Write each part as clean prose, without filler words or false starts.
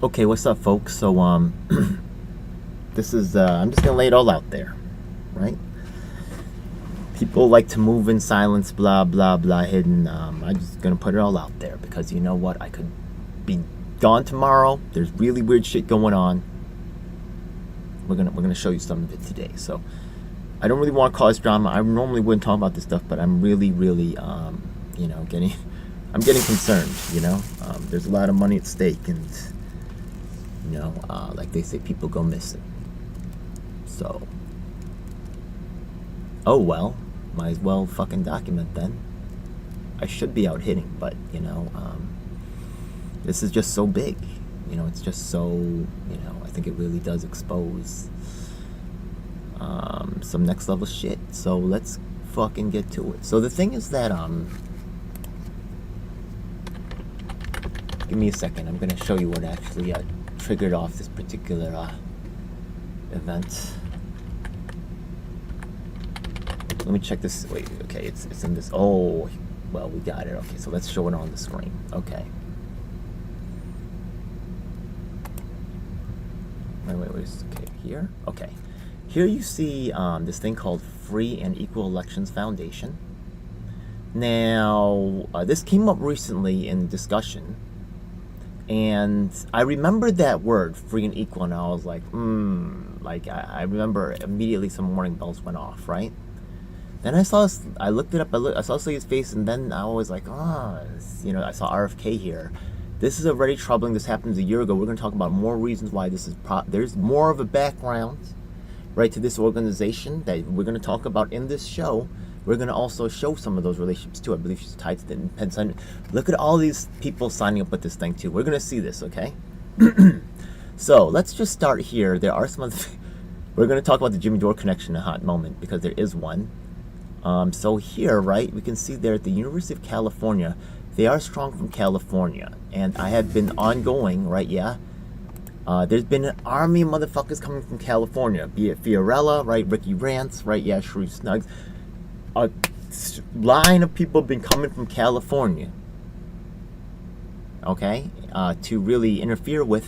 Okay, what's up, folks? So, this is, I'm just gonna lay it all out there, right? People like to move in silence, blah, blah, blah, hidden. I'm just gonna put it all out there because you know what? I could be gone tomorrow. There's really weird shit going on. We're gonna show you some of it today. So, I don't really want to cause drama. I normally wouldn't talk about this stuff, but I'm really, getting, I'm getting concerned. There's a lot of money at stake, and like they say, people go missing. So, oh well, might as well fucking document then. I should be out hitting, but this is just so big. It's just so, I think it really does expose some next level shit. So let's fucking get to it. So the thing is that, give me a second. I'm gonna show you what actually triggered off this particular event. Let me check this. Wait, okay, it's in this. Oh, well, we got it. Okay, so let's show it on the screen. Okay. Wait. Okay, here. Okay, here you see this thing called Free and Equal Elections Foundation. Now, this came up recently in discussion. And I remembered that word, free and equal, and I was like, I remember immediately some warning bells went off, right? Then I looked it up, I saw his face, and then I was like, I saw RFK here. This is already troubling. This happened a year ago. We're going to talk about more reasons why this is, there's more of a background, right, to this organization that we're going to talk about in this show. We're going to also show some of those relationships too. I believe she's tied to the independent. Look at all these people signing up with this thing too. We're going to see this, okay? So let's just start here. There are some other. We're going to talk about the Jimmy Dore connection in a hot moment because there is one. So here, right, we can see there at the University of California, they are strong from California. And I have been ongoing, right, yeah? There's been an army of motherfuckers coming from California, be it Fiorella, right, Ricky Rance, right, yeah, Sharif Snuggs. A line of people have been coming from California, okay, to really interfere with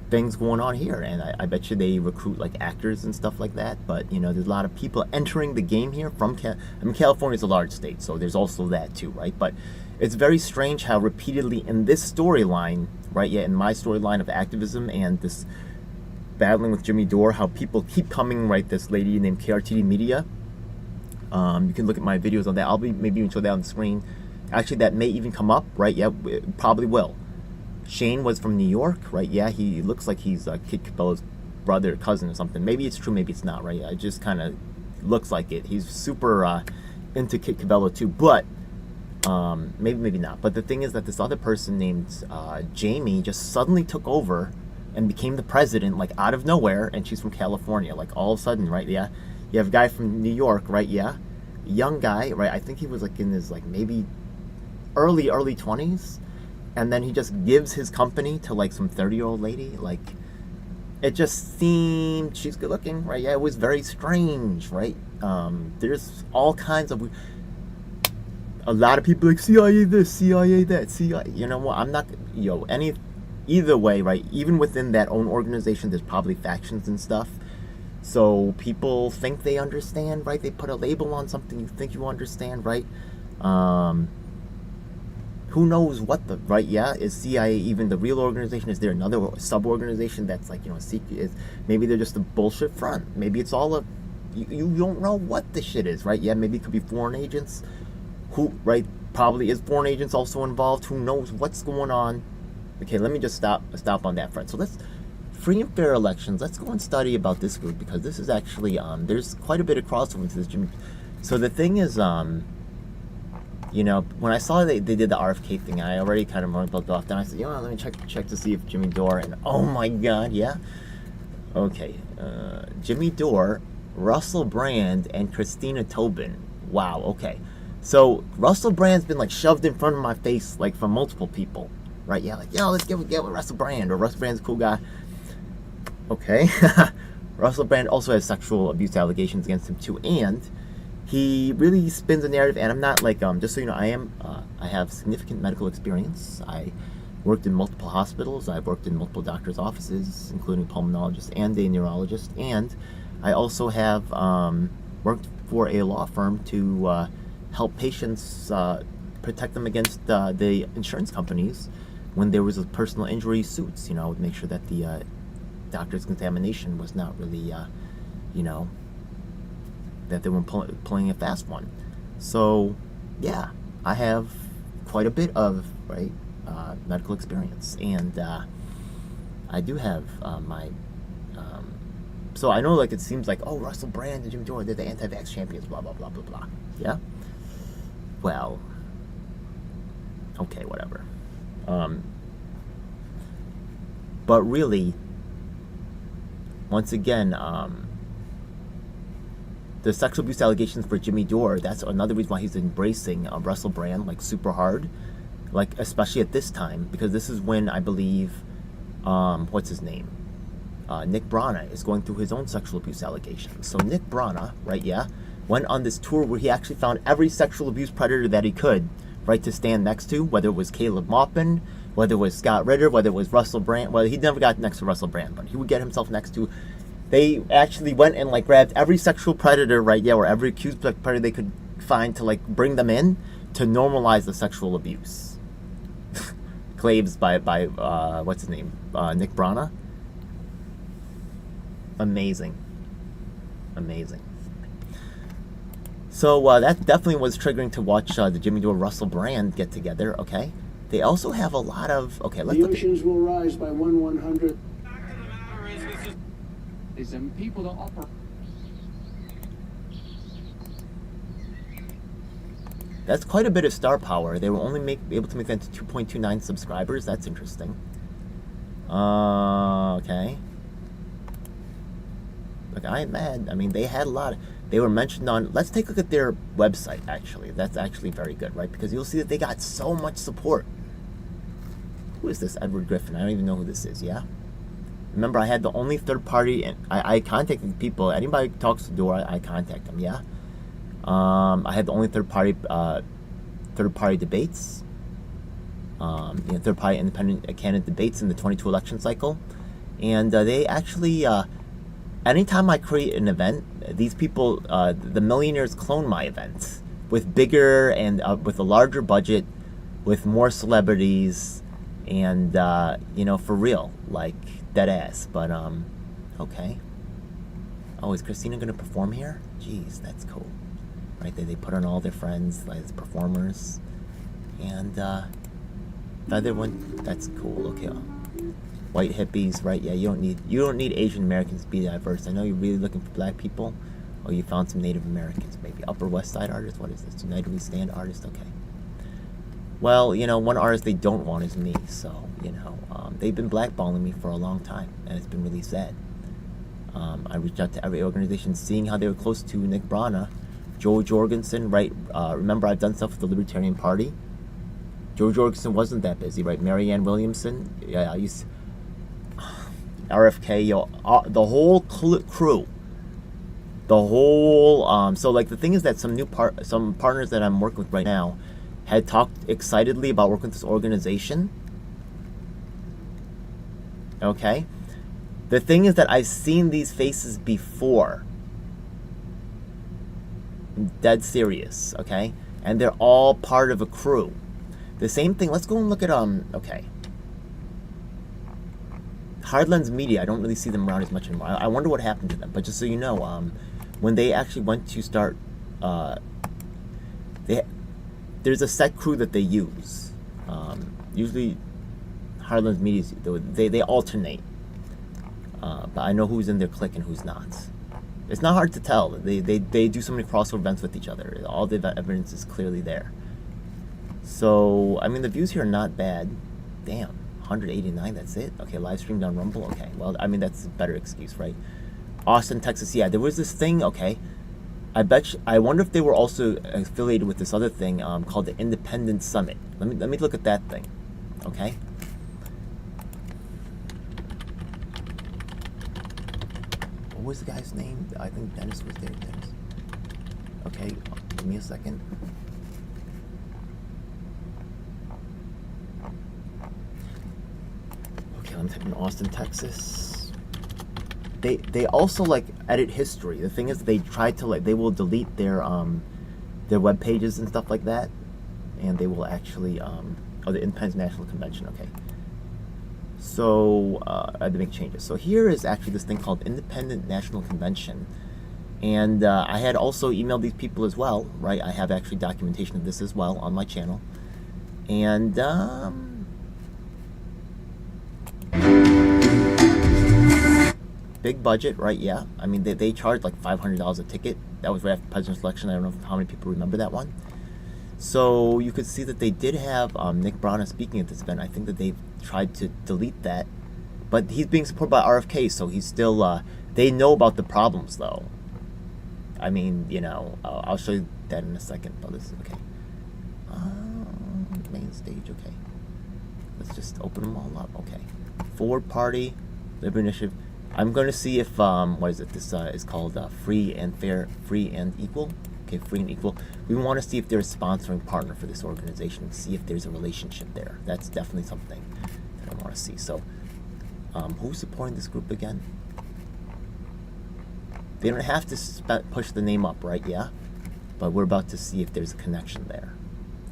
things going on here. And I bet you they recruit like actors and stuff like that. But there's a lot of people entering the game here from California's a large state, so there's also that too, right? But it's very strange how repeatedly in this storyline, right, yeah, in my storyline of activism and this battling with Jimmy Dore, how people keep coming, right? This lady named KRTD Media. You can look at my videos on that. I'll maybe even show that on the screen. Actually, that may even come up, right? Yeah, it probably will. Shane was from New York, right? Yeah, he looks like he's Kid Cabela's brother or cousin or something. Maybe it's true, maybe it's not, right? It just kind of looks like it. He's super into Kid Cabela too, but maybe not. But the thing is that this other person named Jamie just suddenly took over and became the president, like out of nowhere, and she's from California, like all of a sudden, right? Yeah. You have a guy from New York, right? Yeah, young guy, right? I think he was like in his like maybe early 20s, and then he just gives his company to like some 30-year-old lady. Like, it just seemed she's good looking, right? Yeah, it was very strange, right? There's all kinds of a lot of people like CIA this, CIA that, CIA. You know what? I'm not either way, right? Even within that own organization, there's probably factions and stuff. So people think they understand, right? They put a label on something you think you understand, right? Who knows what the, right? Yeah, is CIA even the real organization? Is there another sub-organization that's like, secret? Maybe they're just a bullshit front. Maybe it's all you don't know what the shit is, right? Yeah, maybe it could be foreign agents. Who, right? Probably is foreign agents also involved. Who knows what's going on? Okay, let me just stop on that front. So let's. Free and fair elections. Let's go and study about this group because this is actually there's quite a bit of crossover into this Jimmy. So the thing is, when I saw they did the RFK thing, I already kind of bugged off. Then I said, let me check to see if Jimmy Dore, and oh my God, yeah, okay, Jimmy Dore, Russell Brand, and Christina Tobin. Wow, okay, so Russell Brand's been like shoved in front of my face like from multiple people, right? Yeah, like let's get with Russell Brand, or Russell Brand's a cool guy. Okay, Russell Brand also has sexual abuse allegations against him too, and he really spins a narrative. And I'm not like just so you know, I have significant medical experience. I worked in multiple hospitals. I've worked in multiple doctors' offices, including pulmonologist and a neurologist. And I also have worked for a law firm to help patients protect them against the insurance companies when there was a personal injury suits. You know, make sure that the doctor's contamination was not really, you know, that they weren't pulling a fast one. So, yeah, I have quite a bit of medical experience, and I do have my. So I know, like, it seems like, oh, Russell Brand and Jimmy Dore, they're the anti-vax champions, blah blah blah blah blah. Yeah. Well. Okay, whatever. But really, once again, the sexual abuse allegations for Jimmy Dore, that's another reason why he's embracing Russell Brand, like, super hard. Like, especially at this time, because this is when I believe, what's his name? Nick Brana is going through his own sexual abuse allegations. So Nick Brana, right, yeah, went on this tour where he actually found every sexual abuse predator that he could, right, to stand next to, whether it was Caleb Maupin, whether it was Scott Ritter, whether it was Russell Brand. Well, he never got next to Russell Brand, but he would get himself next to. They actually went and, like, grabbed every sexual predator, right, yeah, or every accused predator they could find to, like, bring them in to normalize the sexual abuse. Claims by what's his name? Nick Brana. Amazing. So that definitely was triggering to watch the Jimmy Dore Russell Brand get together. Okay, they also have a lot of The oceans will rise by 1/100. There's people that offer. That's quite a bit of star power. They were only able to make that to 2.29 subscribers. That's interesting. Okay. Look, I ain't mad. I mean, they had a lot. They were mentioned on. Let's take a look at their website, actually. That's actually very good, right? Because you'll see that they got so much support. Who is this? Edward Griffin. I don't even know who this is, yeah? Remember, I had the only third party, and I contacted people. Anybody who talks to Dore, I contact them, yeah? I had the only third party debates, third party independent candidate debates in the 22 election cycle, and they actually, anytime I create an event, these people, the millionaires, clone my event with bigger and with a larger budget, with more celebrities, and for real, like dead ass. But okay. Oh, is Christina gonna perform here? Jeez, that's cool. Right, they put on all their friends as performers, and the other one, that's cool. Okay, white hippies, right? Yeah, you don't need Asian Americans to be diverse. I know you're really looking for black people, or you found some Native Americans, maybe Upper West Side artists. What is this? United We Stand artist? Okay. Well, one artist they don't want is me. So they've been blackballing me for a long time, and it's been really sad. I reached out to every organization, seeing how they were close to Nick Brana. Joe Jorgensen, right? Remember, I've done stuff with the Libertarian Party. Joe Jorgensen wasn't that busy, right? Marianne Williamson, yeah, I used RFK, the whole crew, the whole. So, like, the thing is that some partners that I'm working with right now had talked excitedly about working with this organization. Okay, the thing is that I've seen these faces before. Dead serious, okay? And they're all part of a crew. The same thing, let's go and look at, okay. Hardlands Media, I don't really see them around as much anymore. I wonder what happened to them. But just so you know, when they actually went to start, there's a set crew that they use. Usually, Hardlands Media, they alternate. But I know who's in their clique and who's not. It's not hard to tell. They do so many crossover events with each other. All the evidence is clearly there. So, I mean, the views here are not bad. Damn, 189, that's it? Okay, live streamed on Rumble? Okay, well, I mean, that's a better excuse, right? Austin, Texas, yeah, there was this thing, okay. I wonder if they were also affiliated with this other thing called the Independence Summit. Let me look at that thing, okay? What was the guy's name? I think Dennis was there. Dennis. Okay, give me a second. I'm typing Austin, Texas. They also like edit history. The thing is, they try to they will delete their web pages and stuff like that, and they will actually the Independence National Convention. Okay. So I had to make changes. So here is actually this thing called Independent National Convention. And I had also emailed these people as well, right? I have actually documentation of this as well on my channel. And big budget, right? Yeah. I mean, they charged like $500 a ticket. That was right after presidential election. I don't know how many people remember that one. So you could see that they did have Nick Brana speaking at this event. I think that they've tried to delete that. But he's being supported by RFK, so he's still... they know about the problems, though. I mean, you know, I'll show you that in a second. Oh, this is okay. Main stage, okay. Let's just open them all up. Okay. Forward Party, Liberty Initiative. I'm going to see if, what is it? This is called Free and Fair, Free and Equal. Okay, Free and Equal. We want to see if they're a sponsoring partner for this organization, see if there's a relationship there. That's definitely something that I want to see. So, who's supporting this group again? They don't have to push the name up, right? Yeah? But we're about to see if there's a connection there.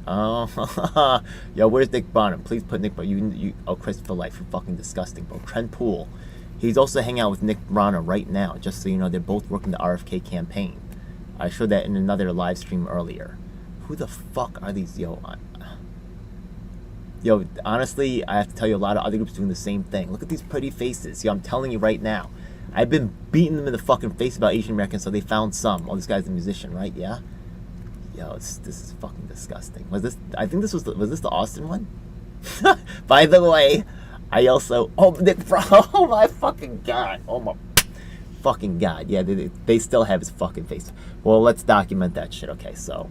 Oh, yo, where's Nick Bonham? Please put Nick Bonham. Oh, Christopher Light, you're fucking disgusting, bro. Trent Poole. He's also hanging out with Nick Brana right now, just so you know. They're both working the RFK campaign. I showed that in another live stream earlier. Who the fuck are these, yo? Yo, honestly, I have to tell you, a lot of other groups doing the same thing. Look at these pretty faces. Yo, I'm telling you right now. I've been beating them in the fucking face about Asian Americans, so they found some. Oh, this guy's a musician, right? Yeah? Yo, this is fucking disgusting. Was this... I think this was this the Austin one? By the way, I also... Oh, Nick Bro... Oh, my fucking God. Oh, my fucking God. Yeah, they still have his fucking face. Well, let's document that shit. Okay, so...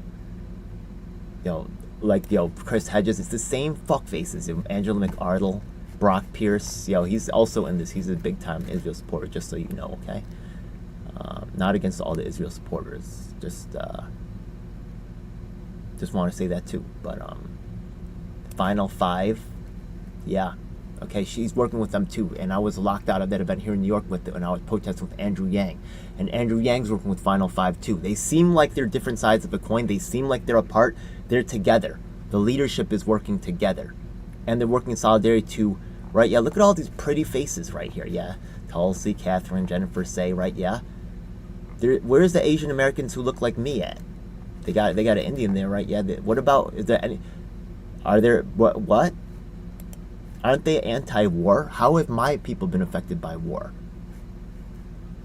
Yo, like, yo, Chris Hedges. It's the same fuck faces. Angela McArdle. Brock Pierce, yo, he's also in this. He's a big-time Israel supporter, just so you know, okay? Not against all the Israel supporters. Just want to say that, too. But, Final Five, yeah. Okay, she's working with them, too. And I was locked out of that event here in New York with it when I was protesting with Andrew Yang. And Andrew Yang's working with Final Five, too. They seem like they're different sides of a coin. They seem like they're apart. They're together. The leadership is working together. And they're working in solidarity, too. Right, yeah, look at all these pretty faces right here, yeah. Tulsi, Catherine, Jennifer Say, right, yeah. Where's the Asian Americans who look like me at? They got an Indian there, right, yeah. What about, is there any, are there, what? Aren't they anti-war? How have my people been affected by war?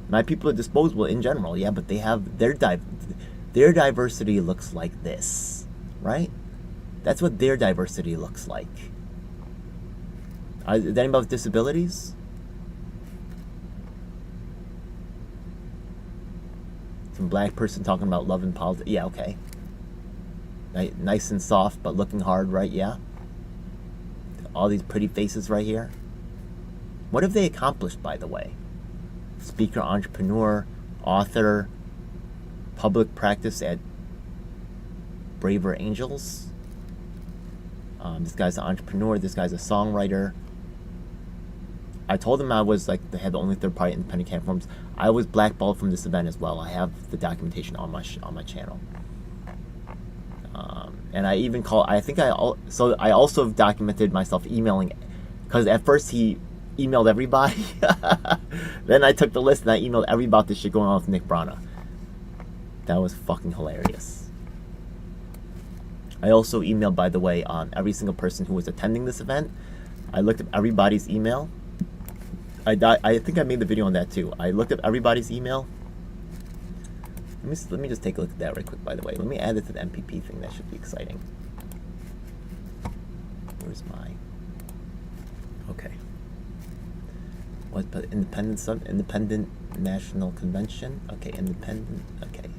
My people are disposable in general, yeah, but they have, their diversity looks like this, right? That's what their diversity looks like. Is there anybody with disabilities? Some black person talking about love and politics. Yeah, okay. Nice and soft, but looking hard, right? Yeah. All these pretty faces right here. What have they accomplished, by the way? Speaker, entrepreneur, author, public practice at Braver Angels. This guy's an entrepreneur. This guy's a songwriter. I told them I was like they had the only third-party independent candidate forms. I was blackballed from this event as well. I have the documentation on my channel, and I even I also have documented myself emailing, because at first he emailed everybody. Then I took the list and I emailed everybody about this shit going on with Nick Brana. That was fucking hilarious. I also emailed, by the way, every single person who was attending this event. I looked up everybody's email. I think I made the video on that too. I looked up everybody's email. Let me just take a look at that right quick, by the way. Let me add it to the MPP thing. That should be exciting. Where's my... Okay. What, but Independent National Convention? Okay, independent... Okay.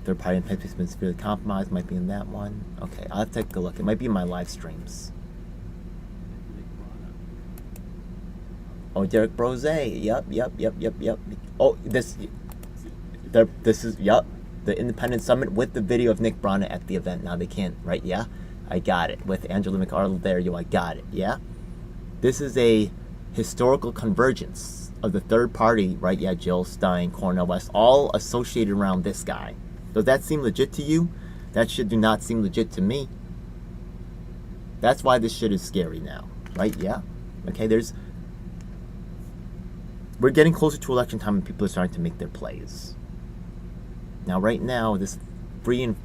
Third party and has been severely compromised. Might be in that one. Okay, I'll have to take a look. It might be in my live streams. Oh, Derek Brose. Yep. Oh, this is, yep, the Independent Summit with the video of Nick Brana at the event. Now they can't, right? Yeah, I got it. With Angela McArdle there, I got it. Yeah, this is a historical convergence of the third party, right? Yeah, Jill Stein, Cornel West, all associated around this guy. Does that seem legit to you? That shit do not seem legit to me. That's why this shit is scary now, right? Yeah. Okay, we're getting closer to election time and people are starting to make their plays. Now, right now, this free and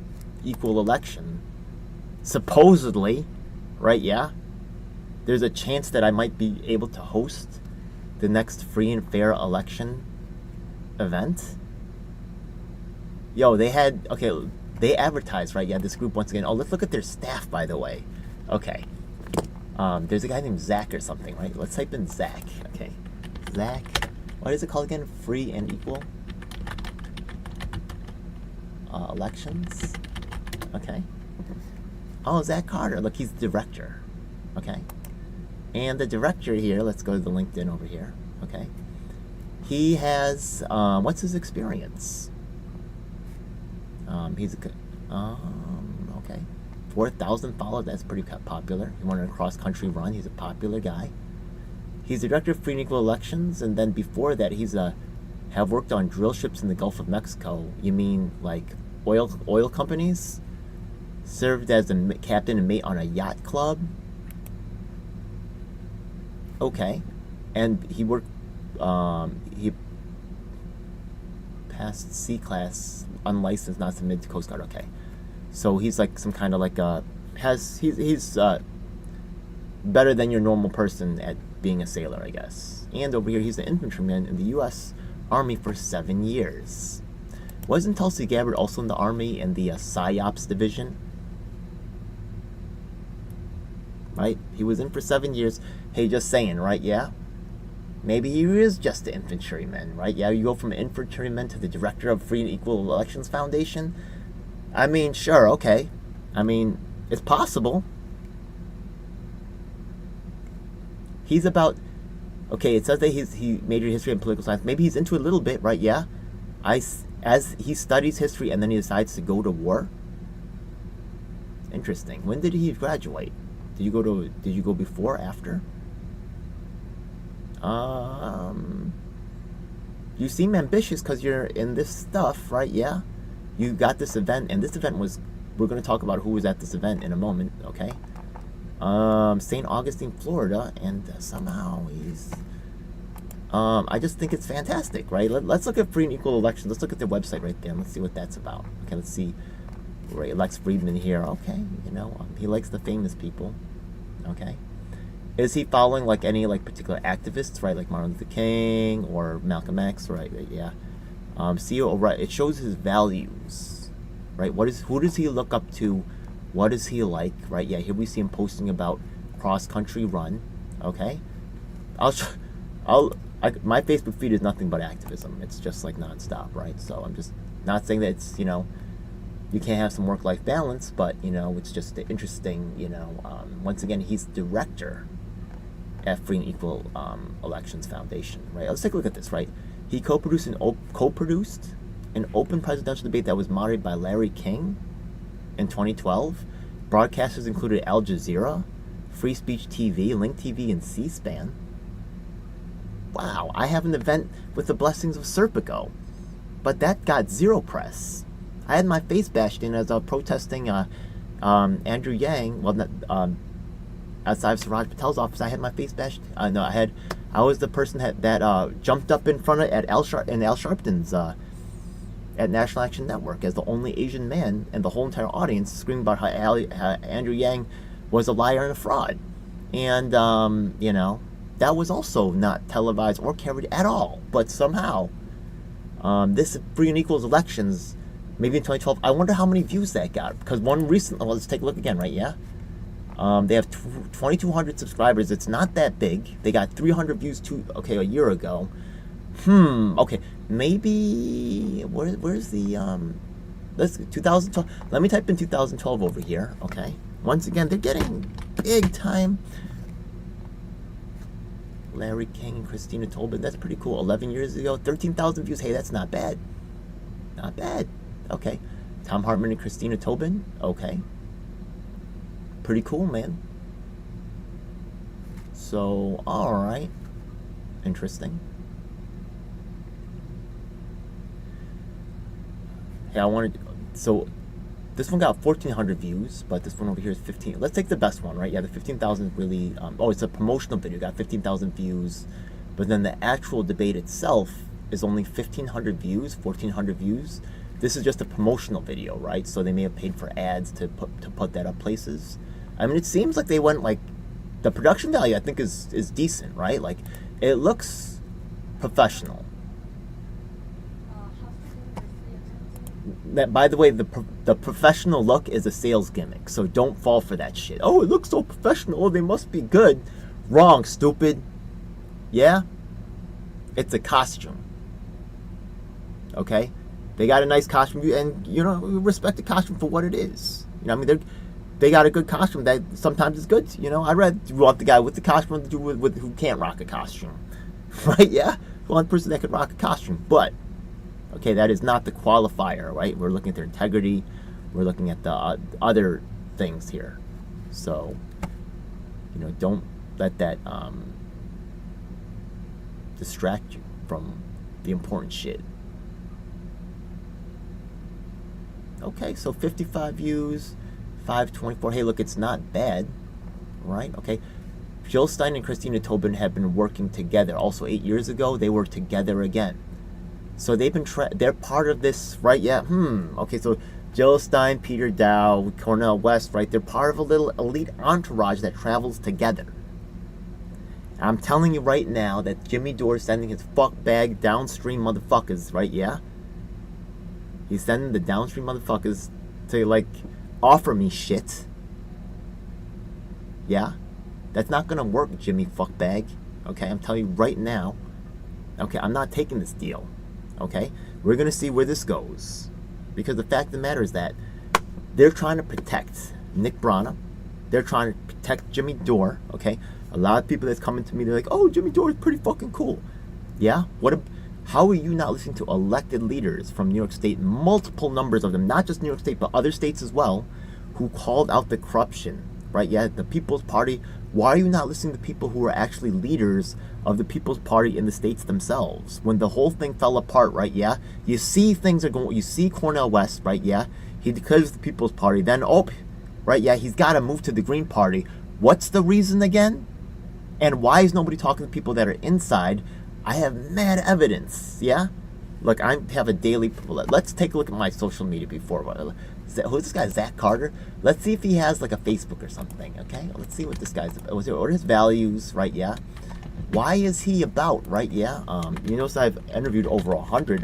equal election, supposedly, right, yeah, there's a chance that I might be able to host the next free and fair election event. Yo, they advertised, right, yeah, this group once again. Oh, let's look at their staff, by the way. Okay. There's a guy named Zach or something, right? Let's type in Zach. Okay. Zach. What is it called again? Free and equal elections. Okay. Oh, Zach Carter. Look, he's the director. Okay. And the director here, let's go to the LinkedIn over here. Okay. He has, what's his experience? He's okay. 4,000 followers, that's pretty popular. He won a cross-country run, he's a popular guy. He's the director of Free and Equal Elections, and then before that, he's have worked on drill ships in the Gulf of Mexico. You mean like oil companies? Served as a captain and mate on a yacht club. Okay, and he worked. He passed C class, unlicensed, not submitted to Coast Guard. Okay, so he's like some kind of like he's better than your normal person at being a sailor, I guess. And over here, he's an infantryman in the U.S. Army for 7 years. Wasn't Tulsi Gabbard also in the Army in the PSYOPs division? Right? He was in for 7 years. Hey, just saying, right? Yeah? Maybe he is just an infantryman, right? Yeah, you go from infantryman to the director of Free and Equal Elections Foundation. I mean, sure, okay. I mean, it's possible. He's about, okay, it says that he majored in history and political science. Maybe he's into it a little bit, right? Yeah. As he studies history and then he decides to go to war. Interesting. When did he graduate? Did you go before or after? You seem ambitious because you're in this stuff, right? Yeah. You got this event, and this event we're going to talk about who was at this event in a moment, okay? St. Augustine, Florida, and somehow he's, I just think it's fantastic, right? Let's look at Free and Equal Elections. Let's look at their website right there, and let's see what that's about. Okay, let's see. Right, Lex Friedman here. Okay, he likes the famous people. Okay. Is he following like any like particular activists, right? Like Martin Luther King or Malcolm X, right? Yeah. CEO, right? It shows his values, right? Who does he look up to? What is he like, right? Yeah, here we see him posting about cross-country run, okay? My Facebook feed is nothing but activism. It's just like nonstop, right? So I'm just not saying that it's, you can't have some work-life balance, but, it's just interesting, once again, he's director at Free and Equal Elections Foundation, right? Let's take a look at this, right? He co-produced an open presidential debate that was moderated by Larry King in 2012. Broadcasters included Al Jazeera, Free Speech TV, Link TV, and C-SPAN. Wow, I have an event with the blessings of Serpico, but that got zero press. I had my face bashed in as I was protesting Andrew Yang. Well, not, outside of Siraj Patel's office, I had my face bashed. I was the person that jumped up in front of Al Sharpton's at National Action Network as the only Asian man, and the whole entire audience screaming about how Andrew Yang was a liar and a fraud. And that was also not televised or carried at all. But somehow, this Free and Equal Elections, maybe in 2012, I wonder how many views that got. Because one recent, let's take a look again, right? Yeah. They have 2,200 subscribers. It's not that big. They got 300 views a year ago. Okay, maybe where's the let's 2012. Let me type in 2012 over here. Okay, once again, they're getting big time. Larry King and Christina Tobin. That's pretty cool. 11 years ago, 13,000 views. Hey, that's not bad. Not bad. Okay. Tom Hartman and Christina Tobin. Okay. Pretty cool, man. So, alright. Interesting. Hey, I wanted... So, this one got 1,400 views, but this one over here is 15. Let's take the best one, right? Yeah, the 15,000 is really... it's a promotional video. Got 15,000 views. But then the actual debate itself is only 1,500 views, 1,400 views. This is just a promotional video, right? So they may have paid for ads to put that up places. I mean, it seems like they went, like... The production value, I think, is decent, right? Like, it looks professional. That, by the way, the professional look is a sales gimmick, so don't fall for that shit. Oh, it looks so professional. Oh, they must be good. Wrong, stupid. Yeah? It's a costume. Okay? They got a nice costume, and, you know, respect the costume for what it is. You know, I mean, they got a good costume that sometimes is good. You know, I'd rather you want the guy with the costume than the dude with who can't rock a costume. Right? Yeah? One person that could rock a costume. But, okay, that is not the qualifier, right? We're looking at their integrity. We're looking at the other things here. So, you know, don't let that distract you from the important shit. Okay, so 55 views, 524. Hey, look, it's not bad, right? Okay. Jill Stein and Christina Tobin have been working together. Also, 8 years ago, they were together again. So they've been they're part of this, right? Yeah. Okay, so Jill Stein, Peter Dow, Cornel West, right? They're part of a little elite entourage that travels together. I'm telling you right now that Jimmy Dore is sending his fuck bag downstream motherfuckers, right? Yeah. He's sending the downstream motherfuckers to, like, offer me shit. Yeah? That's not gonna work, Jimmy fuckbag. Okay, I'm telling you right now. Okay, I'm not taking this deal. Okay? We're gonna see where this goes. Because the fact of the matter is that they're trying to protect Nick Brana. They're trying to protect Jimmy Dore. Okay? A lot of people that's coming to me, they're like, oh, Jimmy Dore is pretty fucking cool. Yeah? How are you not listening to elected leaders from New York State, multiple numbers of them, not just New York State, but other states as well, who called out the corruption, right? Yeah, the People's Party. Why are you not listening to people who are actually leaders of the People's Party in the states themselves? When the whole thing fell apart, right? Yeah, you see things are going, you see Cornel West, right? Yeah, he declares the People's Party, then, right? Yeah, he's got to move to the Green Party. What's the reason again? And why is nobody talking to people that are inside? I have mad evidence, yeah? Look, I have a daily... Let's take a look at my social media before. Who's this guy, Zach Carter? Let's see if he has, like, a Facebook or something, okay? Let's see what this guy's about. What are his values, right, yeah? Why is he about, right, yeah? You notice I've interviewed over 100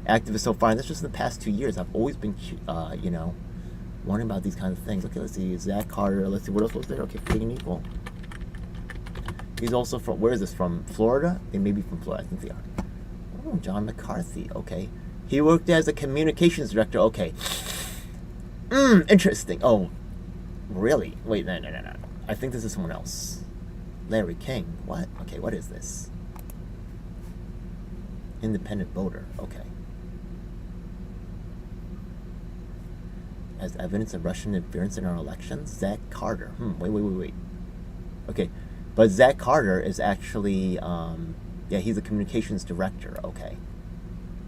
activists so far, and that's just in the past 2 years. I've always been, you know, wondering about these kinds of things. Okay, let's see, Zach Carter. Let's see, what else was there? Okay, Free and Equal. He's also from, where is this, from Florida? They may be from Florida, I think they are. Oh, John McCarthy, okay. He worked as a communications director, okay. Interesting. Oh, really? Wait, no. I think this is someone else. Larry King, what? Okay, what is this? Independent voter, okay. As evidence of Russian interference in our elections? Zach Carter. Wait. Okay. But Zach Carter is actually, he's a communications director. Okay,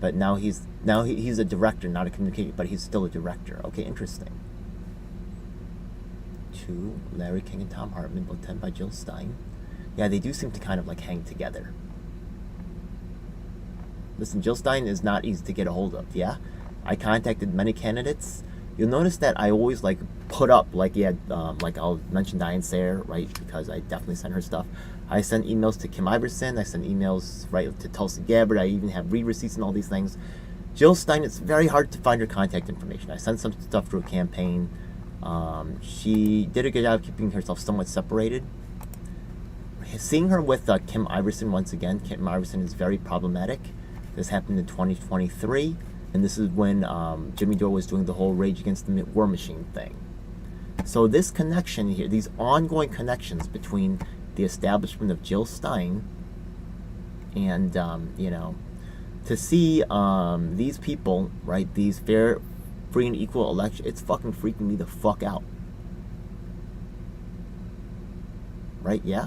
but now he's a director, not a communication, but he's still a director. Okay, interesting. 2, Larry King and Tom Hartman, both 10 by Jill Stein. Yeah, they do seem to kind of like hang together. Listen, Jill Stein is not easy to get a hold of. Yeah, I contacted many candidates. You'll notice that I always like put up like I'll mention Diane Sayre, right, because I definitely send her stuff. I send emails to Kim Iverson. I send emails right to Tulsi Gabbard. I even have read receipts and all these things. Jill Stein, it's very hard to find her contact information. I sent some stuff through a campaign. She did a good job keeping herself somewhat separated. Seeing her with Kim Iverson once again, Kim Iverson is very problematic. This happened in 2023. And this is when Jimmy Dore was doing the whole Rage Against the War Machine thing. So this connection here, these ongoing connections between the establishment of Jill Stein, and you know, to see these people, right, these fair, free and equal elections, it's fucking freaking me the fuck out. Right? Yeah.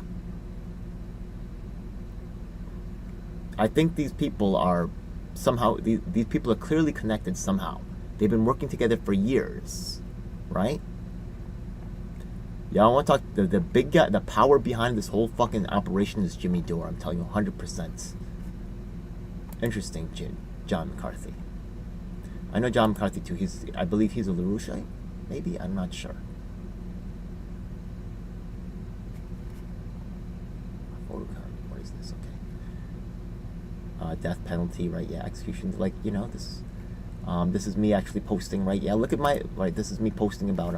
I think these people are somehow, these people are clearly connected somehow. They've been working together for years, right? Y'all want to talk, the big guy, the power behind this whole fucking operation is Jimmy Dore, I'm telling you, 100%. Interesting, John McCarthy. I know John McCarthy too. I believe he's a LaRouche, maybe? I'm not sure. What is this? Okay. Death penalty, right? Yeah, execution. Like, you know, this is me actually posting, right? Yeah, look at my, right, this is me posting about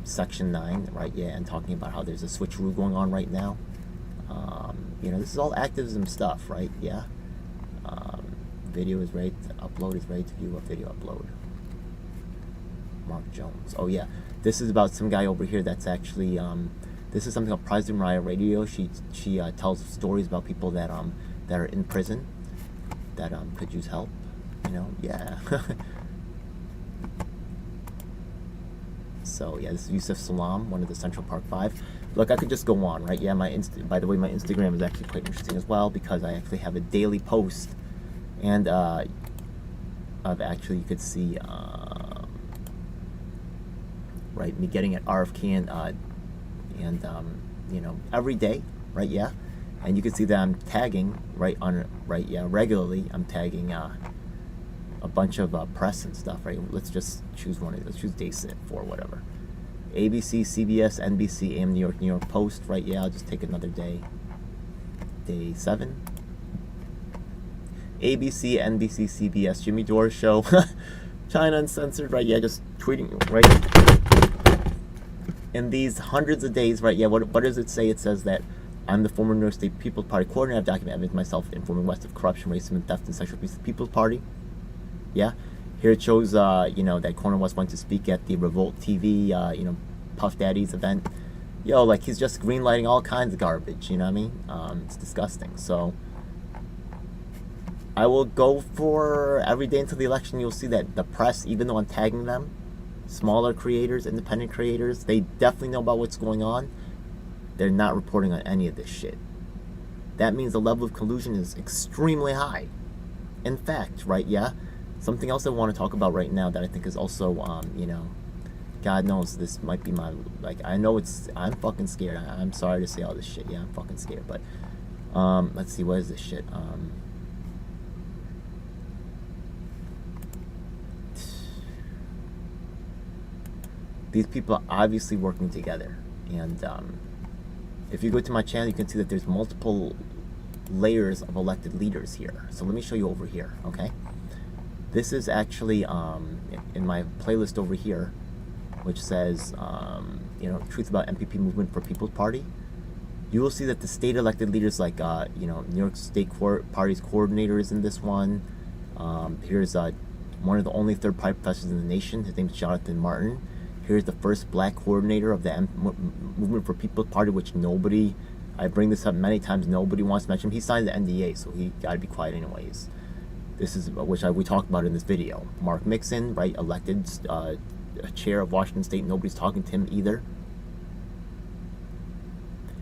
Section 9, right? Yeah, and talking about how there's a switcheroo going on right now. You know, this is all activism stuff, right? Yeah. Video is ready to upload, is ready to view a video upload. Mark Jones. Oh yeah, this is about some guy over here that's actually, this is something called President Raya Radio. She tells stories about people that are in prison that could use help. You know, yeah. So yeah, this is Yusuf Salam, one of the Central Park Five. Look, I could just go on, right? Yeah, by the way, my Instagram is actually quite interesting as well, because I actually have a daily post, and of actually, you could see, right, me getting at RFK and you know, every day, right? Yeah, and you can see that I'm tagging, right, yeah, regularly. I'm tagging a bunch of press and stuff, right? Let's just choose one. Let's choose day 4, whatever. ABC, CBS, NBC, AM New York Post, right? Yeah, I'll just take another day. Day 7. ABC, NBC, CBS, Jimmy Dore Show, China Uncensored, right? Yeah, just tweeting, right? In these hundreds of days, right? Yeah, what does it say? It says that I'm the former New York State People's Party coordinator. I've documented evidence myself informing West of corruption, racism, theft, and sexual abuse of the People's Party. Yeah, here it shows, you know, that Cornel West went to speak at the Revolt TV, you know, Puff Daddy's event. Yo, like, he's just greenlighting all kinds of garbage, you know what I mean? It's disgusting. So I will go for every day until the election. You'll see that the press, even though I'm tagging them, smaller creators, independent creators, they definitely know about what's going on. They're not reporting on any of this shit. That means the level of collusion is extremely high. In fact, right, yeah, something else I want to talk about right now that I think is also, you know, God knows this might be my, like, I know I'm fucking scared. I'm sorry to say all this shit. Yeah, I'm fucking scared. But, let's see, what is this shit? These people are obviously working together. And, if you go to my channel, you can see that there's multiple layers of elected leaders here. So let me show you over here, okay? This is actually in my playlist over here, which says, you know, Truth About MPP Movement for People's Party. You will see that the state elected leaders, like, you know, New York State Party's coordinator is in this one. Here's one of the only third-party professors in the nation. His name is Jonathan Martin. Here's the first black coordinator of the Movement for People's Party, which nobody, I bring this up many times, nobody wants to mention him. He signed the NDA, so he got to be quiet anyways. This is, which we talked about in this video. Mark Mixon, right, elected chair of Washington State. Nobody's talking to him either.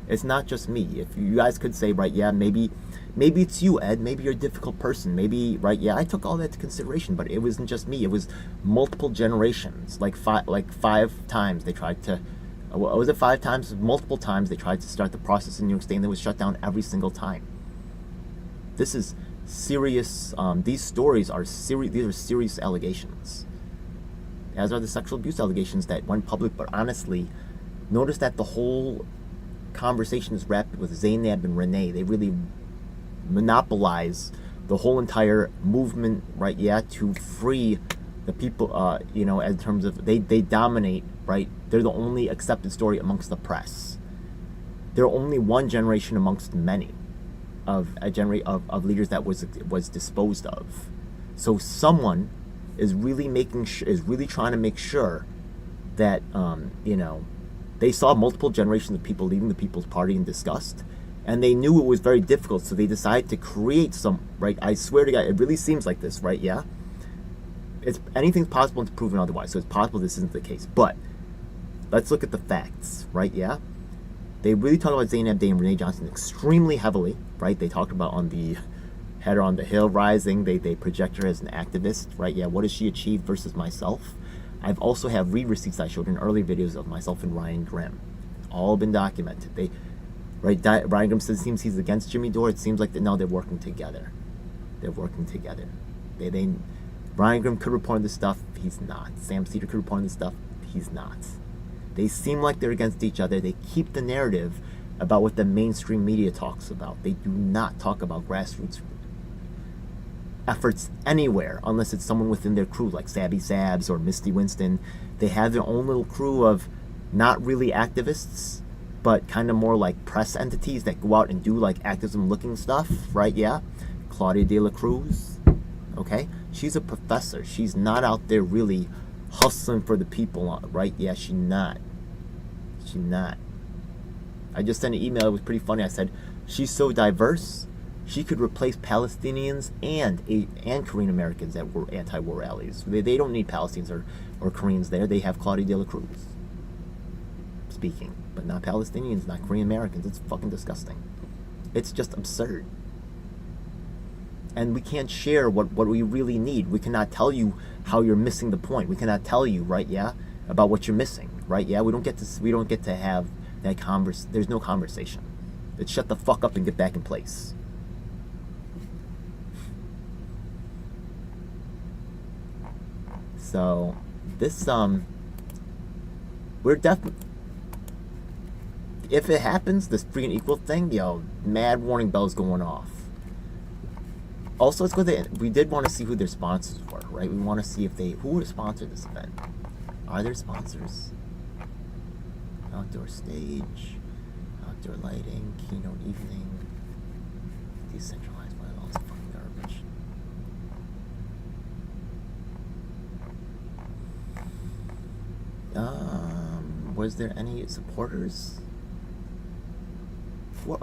It's not just me. If you guys could say, right, yeah, maybe it's you, Ed. Maybe you're a difficult person. Maybe, right, yeah, I took all that into consideration, but it wasn't just me. It was multiple generations. Like five times they tried to, was it 5 times? Multiple times they tried to start the process in New York State, and it was shut down every single time. This is serious. These stories are serious. These are serious allegations, as are the sexual abuse allegations that went public. But honestly, notice that the whole conversation is wrapped with Zainab and Renee. They really monopolize the whole entire movement, right? Yeah, to free the people. You know, in terms of they dominate, right? They're the only accepted story amongst the press. They're only one generation amongst many of a of leaders that was disposed of. So someone is really trying to make sure that you know, They saw multiple generations of people leaving the People's Party in disgust, and they knew it was very difficult, so they decided to create some, right? I swear to God, it really seems like this, right? Yeah? Anything's possible until proven otherwise, so it's possible this isn't the case. But let's look at the facts, right? Yeah? They really talk about Zainab Day and Renee Johnson extremely heavily, right? They talked about on the Head on the Hill Rising, they project her as an activist, right? Yeah, what has she achieved versus myself? I've also have read receipts I showed in early videos of myself and Ryan Grimm. All been documented. Ryan Grimm says it seems he's against Jimmy Dore. It seems like they're working together. They're working together. Ryan Grimm could report on this stuff. He's not. Sam Cedar could report on this stuff. He's not. They seem like they're against each other. They keep the narrative about what the mainstream media talks about. They do not talk about grassroots efforts anywhere unless it's someone within their crew like Sabby Sabs or Misty Winston. They have their own little crew of not really activists, but kind of more like press entities that go out and do like activism looking stuff, right? Yeah. Claudia De La Cruz, okay? She's a professor. She's not out there really hustling for the people, right? Yeah, she's not. She's not. I just sent an email. It was pretty funny. I said, she's so diverse, she could replace Palestinians and Korean Americans that were anti-war rallies. They don't need Palestinians or Koreans there. They have Claudia De La Cruz speaking, but not Palestinians, not Korean Americans. It's fucking disgusting. It's just absurd. And we can't share what we really need. We cannot tell you how you're missing the point. We cannot tell you, right? Yeah, about what you're missing, right? Yeah, we don't get to have that There's no conversation. It's shut the fuck up and get back in place. So this we're definitely, if it happens, this free and equal thing, mad warning bells going off. Also, let's go there. We did want to see who their sponsors were, right? We want to see who would sponsor this event. Are there sponsors? Outdoor stage, outdoor lighting, keynote evening, decentralized bylaws, fucking garbage. Was there any supporters? What?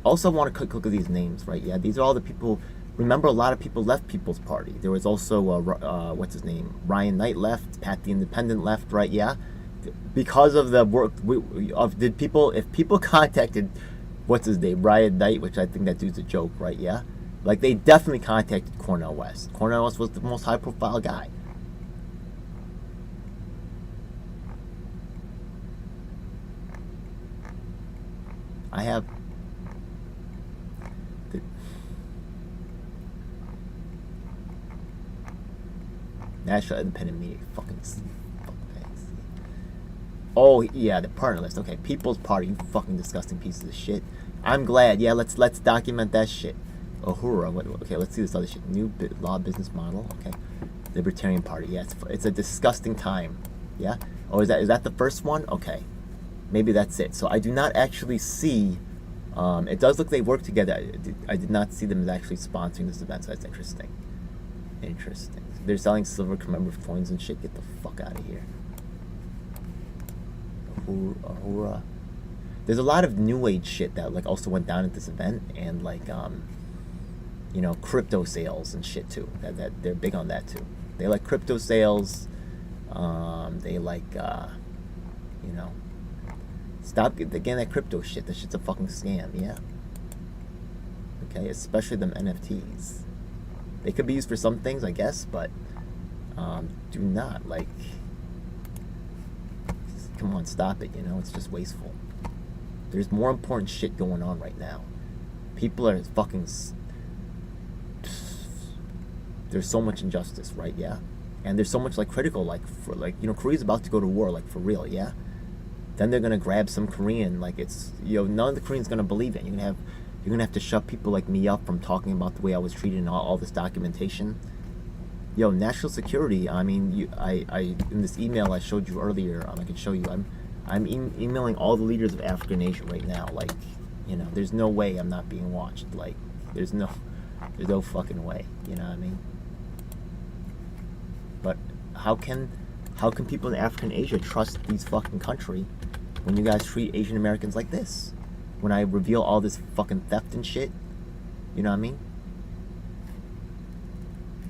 Also, want to look at these names, right? Yeah, these are all the people. Remember, a lot of people left People's Party. There was also what's his name? Ryan Knight left. Pat the Independent left, right? Yeah, because of the work if people contacted what's his name, Ryan Knight, which I think that dude's a joke, right? Yeah, like they definitely contacted Cornel West. Cornel West was the most high-profile guy. I have the National Independent Media. Fucking thanks. Oh yeah, the partner list. Okay, People's Party. You fucking disgusting pieces of shit. I'm glad. Yeah, let's document that shit. Uhura. Okay, let's see this other shit. New law business model. Okay, Libertarian Party. Yeah, it's a disgusting time. Yeah. Oh, is that the first one? Okay. Maybe that's it. So I do not actually see. It does look they work together. I did not see them as actually sponsoring this event, so that's interesting. Interesting. They're selling silver commemorative coins and shit. Get the fuck out of here. Uhura. There's a lot of new age shit that like also went down at this event, and like crypto sales and shit too. That they're big on that too. They like crypto sales. They like stop again that crypto shit. That shit's a fucking scam. Yeah. Okay, especially them NFTs. They could be used for some things, I guess, but do not come on, stop it. It's just wasteful. There's more important shit going on right now. People are fucking. There's so much injustice, right? Yeah, and there's so much critical, Korea's about to go to war, for real, yeah. Then they're gonna grab some Korean, it's none of the Koreans gonna believe it. You're gonna have to shut people like me up from talking about the way I was treated and all this documentation. National security. I mean, I in this email I showed you earlier, I can show you. I'm emailing all the leaders of Africa and Asia right now. There's no way I'm not being watched. There's no fucking way. You know what I mean? But how can people in Africa and Asia trust these fucking country when you guys treat Asian Americans like this. When I reveal all this fucking theft and shit. You know what I mean?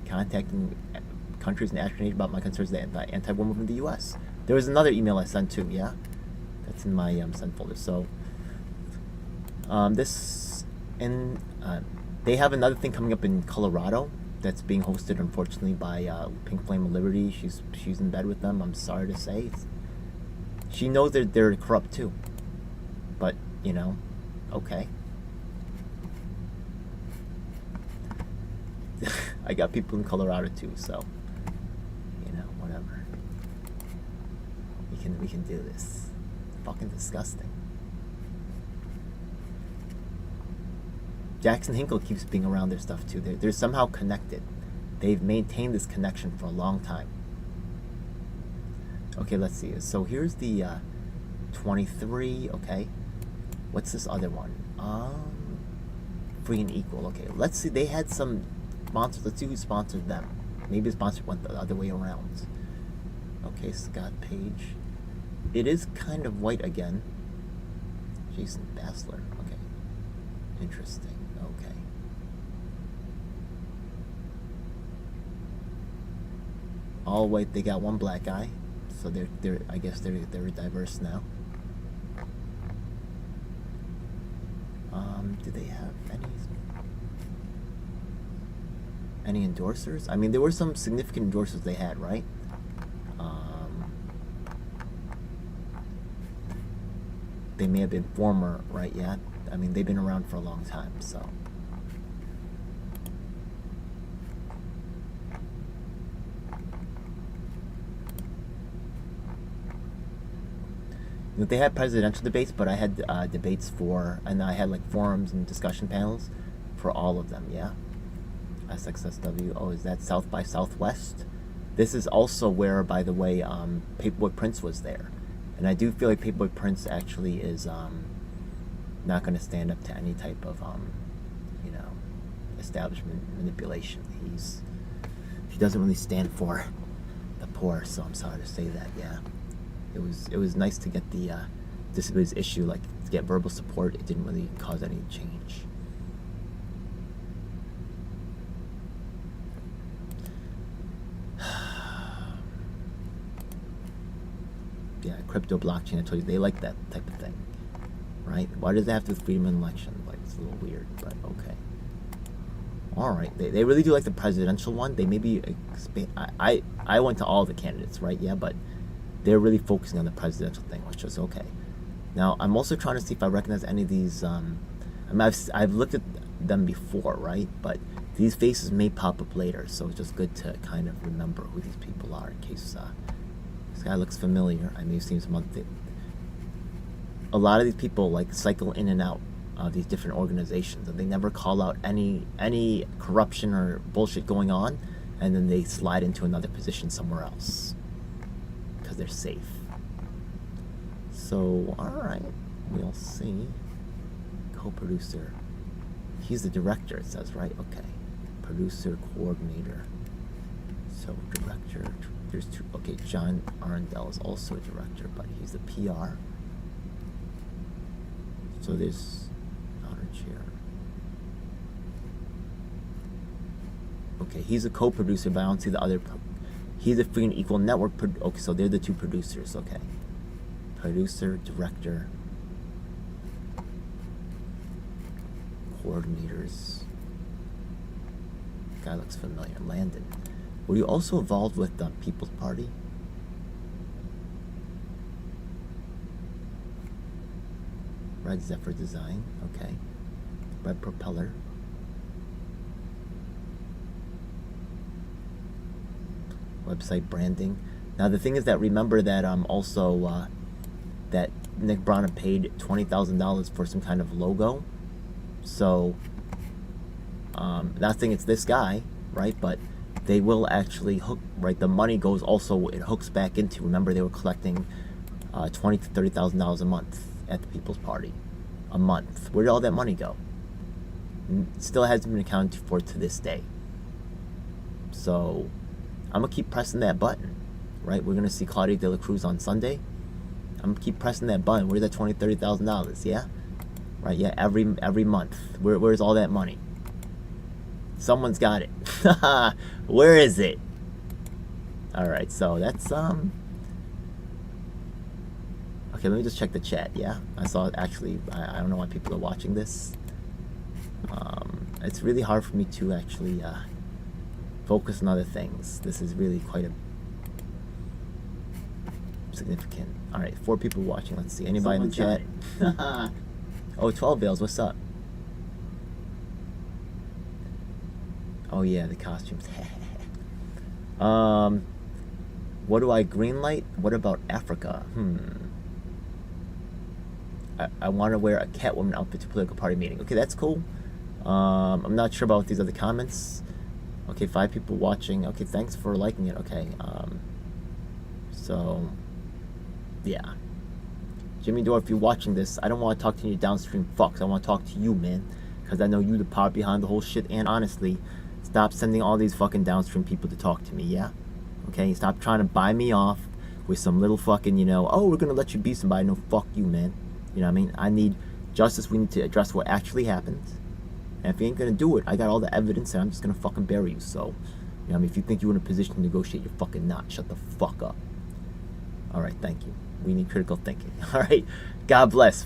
Contacting countries and asking about my concerns that the anti-war movement in the U.S. There was another email I sent too, yeah? That's in my sent folder. So, they have another thing coming up in Colorado that's being hosted, unfortunately, by Pink Flame of Liberty. She's in bed with them, I'm sorry to say. She knows they're corrupt too. But, you know, okay. I got people in Colorado too, so, you know, whatever. We can do this. Fucking disgusting. Jackson Hinkle keeps being around their stuff too. They're somehow connected. They've maintained this connection for a long time. Okay, let's see. So here's the 23. Okay, what's this other one? Free and Equal. Okay, let's see. They had some sponsors. Let's see who sponsored them. Maybe the sponsor went the other way around. Okay, Scott Page. It is kind of white again. Jason Bassler. Okay, interesting. Okay. All white. They got one black guy, so they're I guess they're diverse now. Do they have any endorsers? I mean, there were some significant endorsers they had, right? They may have been former, right? Yeah. I mean, they've been around for a long time, so. You know, they had presidential debates, but I had debates and I had like forums and discussion panels for all of them, yeah? SXSW, oh, is that South by Southwest? This is also where, by the way, Paperboy Prince was there. And I do feel like Paperboy Prince actually is not going to stand up to any type of, you know, establishment manipulation. He doesn't really stand for the poor, so I'm sorry to say that, yeah. It was nice to get the disabilities issue, like to get verbal support. It didn't really cause any change. Yeah, crypto blockchain, I told you, they like that type of thing, right? Why does it have to do with freedom of election? Like, it's a little weird, but okay. All right, they really do like the presidential one. They maybe expand. I went to all the candidates, right? Yeah, but they're really focusing on the presidential thing, which is okay. Now, I'm also trying to see if I recognize any of these. I mean, I've looked at them before, right? But these faces may pop up later, so it's just good to kind of remember who these people are in case this guy looks familiar. I may have seen some other thing. A lot of these people like cycle in and out of these different organizations, and they never call out any corruption or bullshit going on, and then they slide into another position somewhere else because they're safe. So, alright, we'll see. Co-producer. He's the director, it says, right? Okay. Producer, coordinator. So, director. There's two. Okay, John Arundel is also a director, but he's the PR. So, there's honor chair. Okay, he's a co-producer, but I don't see the other. He's a Free and Equal Network. Okay, so they're the two producers. Okay. Producer, director, coordinators. Guy looks familiar. Landon. Were you also involved with the People's Party? Red Zephyr Design. Okay. Red Propeller. Website branding. Now the thing is that remember that also that Nick Brana paid $20,000 for some kind of logo. So not saying it's this guy, right? But they will actually hook, right? The money goes also, it hooks back into, remember they were collecting $20,000 to $30,000 a month at the People's Party. A month. Where did all that money go? Still hasn't been accounted for to this day. So I'm gonna keep pressing that button, right? We're gonna see Claudia De La Cruz on Sunday. I'm keep pressing that button. Where's that $20,000, $30,000? Yeah, right. Yeah, every month. Where's all that money? Someone's got it. Where is it? All right, so that's Okay, let me just check the chat. Yeah, I saw it. Actually, I don't know why people are watching this. It's really hard for me to actually focus on other things. This is really quite a significant. All right, 4 people watching. Let's see. Anybody in the chat? Oh, 12 Veils. What's up? Oh yeah, the costumes. What do I greenlight? What about Africa? I want to wear a Catwoman outfit to political party meeting. Okay, that's cool. I'm not sure about these other comments. Okay, 5 people watching. Okay, thanks for liking it. Okay, so yeah, Jimmy Dore, if you're watching this, I don't want to talk to you downstream fucks. I want to talk to you, man, because I know you the power behind the whole shit. And honestly, stop sending all these fucking downstream people to talk to me. Yeah, okay, stop trying to buy me off with some little fucking, oh, we're gonna let you be somebody. No, fuck you, man. You know what I mean? I need justice. We need to address what actually happened. And if you ain't gonna do it, I got all the evidence, and I'm just gonna fucking bury you. So, you know what I mean? If you think you're in a position to negotiate, you're fucking not. Shut the fuck up. All right, thank you. We need critical thinking. All right, God bless.